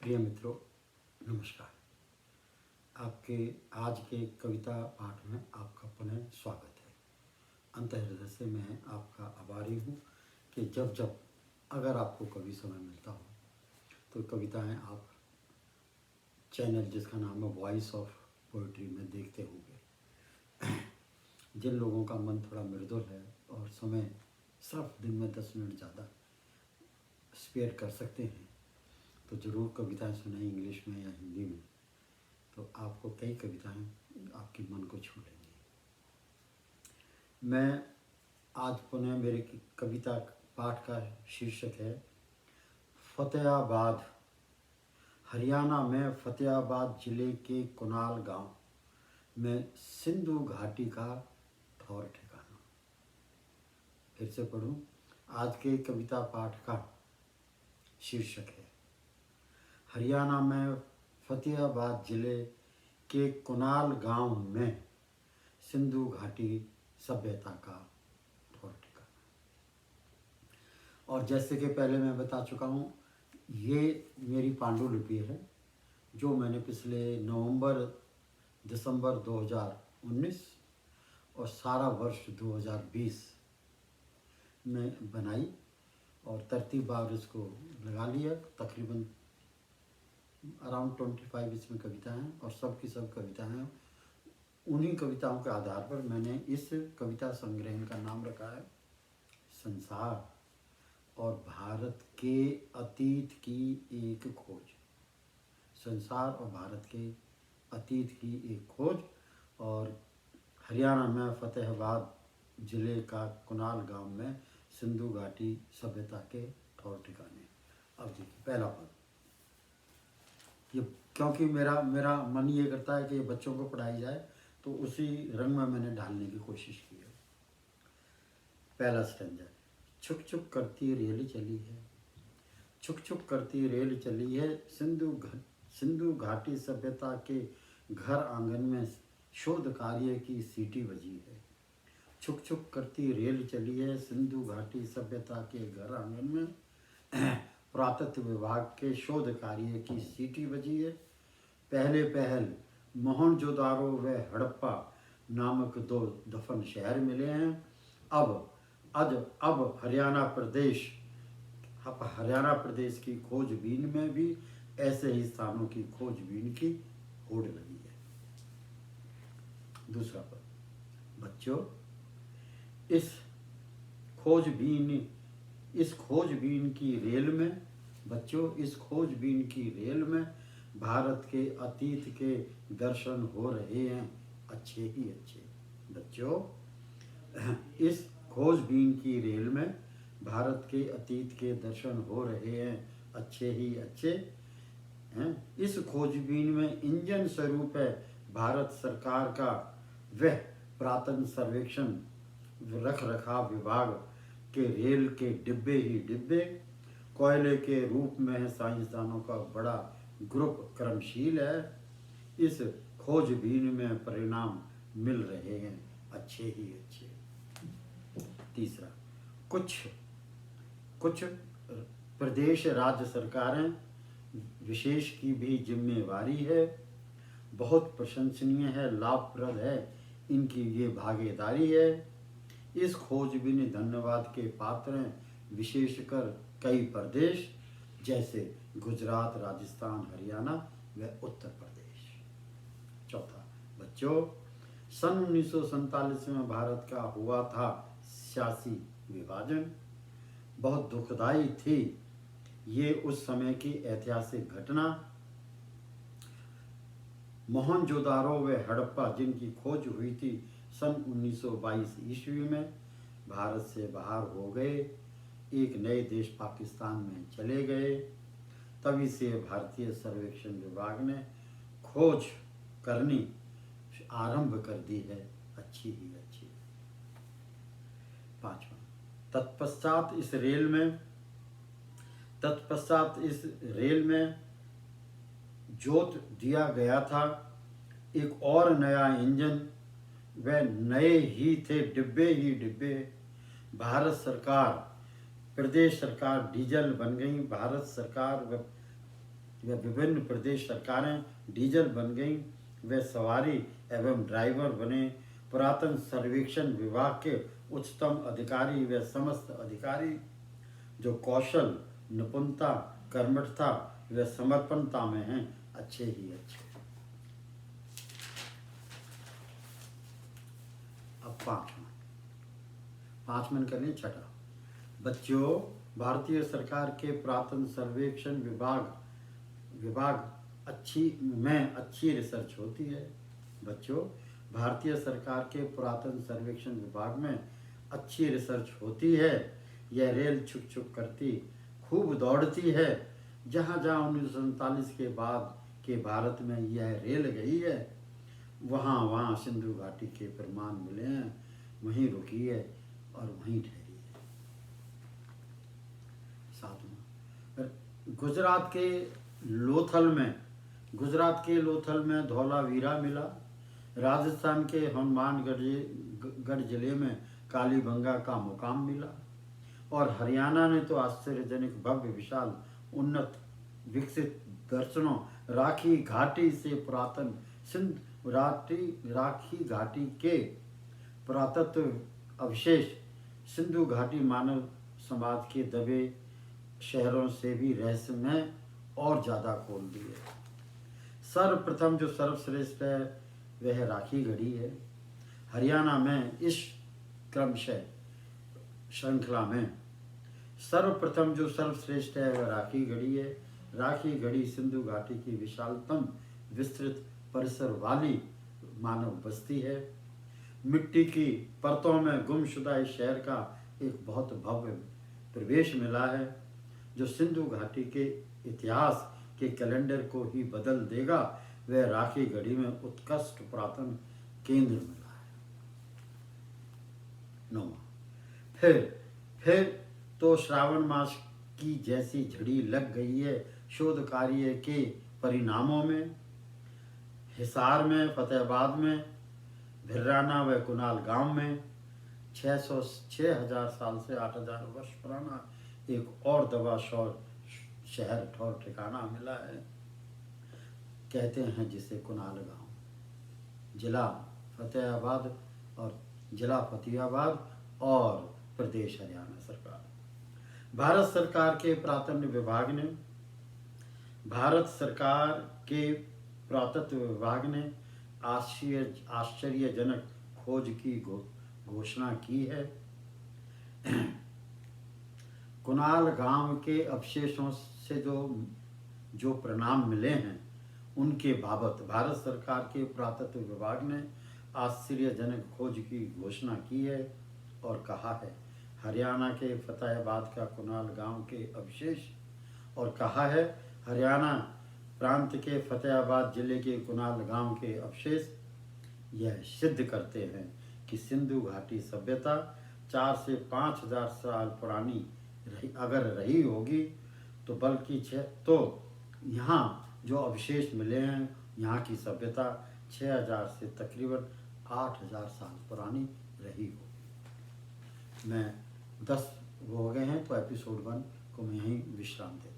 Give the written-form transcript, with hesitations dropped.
प्रिय मित्रों, नमस्कार। आपके आज के कविता पाठ में आपका पुनः स्वागत है। अंतःहृदय से मैं आपका आभारी हूँ कि जब जब अगर आपको कभी समय मिलता हो तो कविताएं आप चैनल जिसका नाम है वॉइस ऑफ पोइट्री में देखते होंगे। जिन लोगों का मन थोड़ा मृदुल है और समय सिर्फ दिन में 10 मिनट ज़्यादा स्पेयर कर सकते हैं तो ज़रूर कविताएं सुनें, इंग्लिश में या हिंदी में। तो आपको कई कविताएं आपके मन को छू लेंगी। मैं आज पुनः मेरे कविता पाठ का शीर्षक है फतेहाबाद। हरियाणा में फतेहाबाद जिले के कुनाल गांव में सिंधु घाटी का ठौर ठिकाना। फिर से पढ़ूं। आज के कविता पाठ का शीर्षक है हरियाणा में फतेहाबाद जिले के कुनाल गांव में सिंधु घाटी सभ्यता का ठौर ठिकाना। और जैसे कि पहले मैं बता चुका हूँ, ये मेरी पांडुलिपि है जो मैंने पिछले दिसंबर 2019 और सारा वर्ष 2020 में बनाई और तरतीबवार इसको लगा लिया। तकरीबन अराउंड 25 इसमें कविता हैं और सब की सब कविताएं हैं। उन्हीं कविताओं के आधार पर मैंने इस कविता संग्रह का नाम रखा है संसार और भारत के अतीत की एक खोज। संसार और भारत के अतीत की एक खोज। और हरियाणा में फतेहाबाद जिले का कुनाल गांव में सिंधु घाटी सभ्यता के ठौर ठिकाने। अब देखिए पहला पद। ये क्योंकि मेरा मन ये करता है कि ये बच्चों को पढ़ाई जाए तो उसी रंग में मैंने ढालने की कोशिश की है। पहला स्टैंजा। छुक छुक करती रेल चली है, छुक छुक करती रेल चली है, सिंधु घाटी सभ्यता के घर आंगन में शोध कार्य की सीटी बजी है। छुक छुक करती रेल चली है, सिंधु घाटी सभ्यता के घर आंगन में पुरातत्व विभाग के शोध कार्य की सीटी बजी है। पहले पहल मोहनजोदारो व हड़प्पा नामक 2 दफन शहर मिले हैं। अब हरियाणा प्रदेश की खोजबीन में भी ऐसे ही स्थानों की खोजबीन की होड़ लगी है। दूसरा पद। बच्चों, इस खोजबीन की रेल में भारत के अतीत के दर्शन हो रहे हैं अच्छे ही अच्छे। बच्चों, इस खोजबीन की रेल में भारत के अतीत के दर्शन हो रहे हैं अच्छे ही अच्छे हैं। इस खोजबीन में इंजन स्वरूप है भारत सरकार का वह पुरातन सर्वेक्षण रख रखाव विभाग के रेल के डिब्बे ही डिब्बे। कोयले के रूप में है साइंसदानों का बड़ा ग्रुप कर्मशील है। इस खोजबीन में परिणाम मिल रहे हैं अच्छे ही अच्छे। तीसरा। कुछ प्रदेश राज्य सरकारें विशेष की भी जिम्मेवारी है। बहुत प्रशंसनीय है, लाभप्रद है इनकी ये भागीदारी है। इस खोजबीन धन्यवाद के पात्र हैं विशेषकर कई प्रदेश जैसे गुजरात, राजस्थान, हरियाणा व उत्तर प्रदेश। चौथा। बच्चों, सन 1947 में भारत का हुआ था सियासी विभाजन। बहुत दुखदाई थी ये उस समय की ऐतिहासिक घटना। मोहनजोदारो व हड़प्पा जिनकी खोज हुई थी सन 1922 ईस्वी में भारत से बाहर हो गए, एक नए देश पाकिस्तान में चले गए। तभी से भारतीय सर्वेक्षण विभाग ने खोज करनी आरंभ कर दी है अच्छी ही अच्छी। पांचवा। तत्पश्चात इस रेल में जोत दिया गया था एक और नया इंजन व नए ही थे डिब्बे ही डिब्बे। भारत सरकार, प्रदेश सरकार डीजल बन गई। भारत सरकार व व विभिन्न प्रदेश सरकारें डीजल बन गईं, वे सवारी एवं ड्राइवर बने। पुरातन सर्वेक्षण विभाग के उच्चतम अधिकारी व समस्त अधिकारी जो कौशल, निपुणता, कर्मठता व समर्पणता में हैं, अच्छे ही अच्छे। अब 5 मन करने छठा। बच्चों, भारतीय सरकार के पुरातन सर्वेक्षण विभाग अच्छी रिसर्च होती है। बच्चों, भारतीय सरकार के पुरातन सर्वेक्षण विभाग में अच्छी रिसर्च होती है। यह रेल छुक छुक करती खूब दौड़ती है। जहाँ जहाँ 1947 के बाद के भारत में यह रेल गई है, वहाँ वहाँ सिंधु घाटी के प्रमाण मिले हैं। वहीं रुकी है और वहीं ठहरी है। 7वां, गुजरात के लोथल में धौलावीरा मिला। राजस्थान के हनुमानगढ़ जिले में कालीबंगा का मुकाम मिला। और हरियाणा ने तो आश्चर्यजनक भव्य विशाल उन्नत विकसित दर्शनों राखी घाटी से पुरातन राखी घाटी के पुरातत्व अवशेष सिंधु घाटी मानव समाज के दबे शहरों से भी रहस्यमय और ज़्यादा खोल दिए। सर्वप्रथम जो सर्वश्रेष्ठ है वह राखी गढ़ी है। हरियाणा में इस क्रमशः श्रृंखला में सर्वप्रथम जो सर्वश्रेष्ठ है वह राखी गढ़ी है। राखी गढ़ी सिंधु घाटी की विशालतम विस्तृत परिसर वाली मानव बस्ती है। मिट्टी की परतों में गुमशुदा इस शहर का एक बहुत भव्य प्रवेश मिला है, जो सिंधु घाटी के इतिहास के कैलेंडर को ही बदल देगा। वह राखी गढ़ी में उत्कृष्ट पुरातन केंद्र मिला है। 9वां, फिर तो श्रावण मास की जैसी झड़ी लग गई है शोध कार्य के परिणामों में। हिसार में, फतेहाबाद में, भिर्राना व कुनाल गांव में 6,000 साल से 8,000 वर्ष पुराना एक और दबा शहर ठौर ठिकाना मिला है। कहते हैं जिसे कुनाल गांव। जिला फतेहाबाद और प्रदेश हरियाणा सरकार। भारत सरकार के पुरातत्व विभाग ने आश्चर्यजनक खोज की घोषणा की है। कुनाल गांव के अवशेषों से जो परिणाम मिले हैं, उनके बाबत भारत सरकार के पुरातत्व विभाग ने आश्चर्यजनक खोज की घोषणा की है और कहा है हरियाणा के फतेहाबाद का कुनाल गांव के अवशेष, और कहा है हरियाणा प्रांत के फतेहाबाद जिले के कुनाल गांव के अवशेष यह सिद्ध करते हैं कि सिंधु घाटी सभ्यता 4 से 5,000 साल पुरानी अगर रही होगी तो तो यहाँ जो अवशेष मिले हैं, यहाँ की सभ्यता 6,000 से तकरीबन 8,000 साल पुरानी रही होगी। मैं 10 हो गए हैं तो एपिसोड 1 को मैं यहीं विश्राम दे